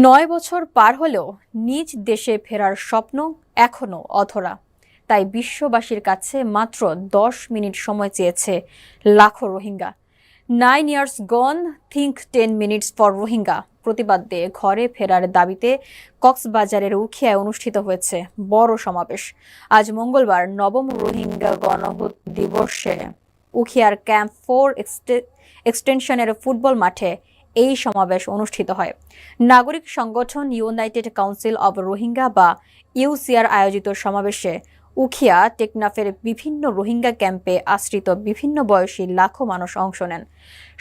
৯ বছর পার হলেও নিজ দেশে ফেরার স্বপ্ন এখনো অধরা। তাই বিশ্ববাসীর কাছে মাত্র ১০ মিনিট সময় চেয়েছে লাখো Rohingya. 9 years gone, think 10 minutes for Rohingya প্রতিবাদে ঘরে ফেরার দাবিতে কক্সবাজারের উখিয়ায় অনুষ্ঠিত হয়েছে বড় সমাবেশ। আজ মঙ্গলবার নবম রোহিঙ্গা দিবসে উখিয়ার ক্যাম্প 4 এক্সটেনশনের ফুটবল মাঠে এই সমাবেশ অনুষ্ঠিত হয়। নাগরিক সংগঠন ইউনাইটেড কাউন্সিল অব রোহিঙ্গা বা ইউসিআর আয়োজিত সমাবেশে উখিয়া টেকনাফের বিভিন্ন রোহিঙ্গা ক্যাম্পে আশ্রিত বিভিন্ন বয়সী লাখো মানুষ অংশ নেন।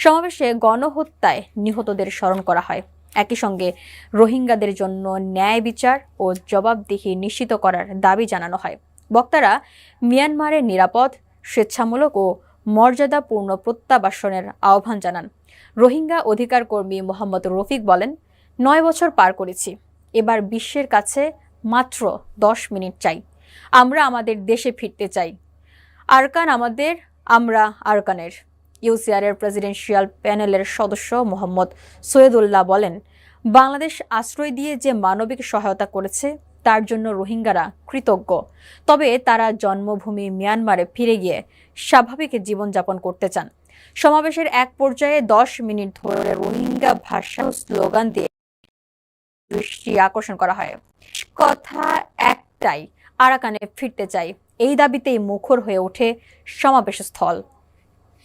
সমাবেশে গণহত্যায় নিহতদের স্মরণ করা হয়। একই সঙ্গে রোহিঙ্গাদের জন্য ন্যায় বিচার ও জবাবদিহি নিশ্চিত করার দাবি জানানো হয়। বক্তারা মিয়ানমারের নিরাপদ, স্বেচ্ছামূলক ও মর্যাদাপূর্ণ প্রত্যাবাসনের আহ্বান জানান। রোহিঙ্গা অধিকার কর্মী মোহাম্মদ রফিক বলেন, ৯ বছর পার করেছি, এবার বিশ্বের কাছে মাত্র ১০ মিনিট চাই। আমরা আমাদের দেশে ফিরতে চাই। আরকান আমাদের, আমরা আরকানের। ইউসিআরের প্রেসিডেন্সিয়াল প্যানেলের সদস্য মোহাম্মদ সৈয়দুল্লাহ বলেন, বাংলাদেশ আশ্রয় দিয়ে যে মানবিক সহায়তা করেছে তার জন্য রোহিঙ্গারা কৃতজ্ঞ। তবে তারা জন্মভূমি মিয়ানমারে ফিরে গিয়ে স্বাভাবিক জীবনযাপন করতে চান। সমাবেশের এক পর্যায়ে ১০ মিনিট ধরে রোহিঙ্গা ভাষা ও স্লোগান দিয়ে দৃষ্টি আকর্ষণ করা হয়। কথা একটাই, আরাকানে ফিরতে চাই। এই দাবিতেই মুখর হয়ে ওঠে সমাবেশ স্থল।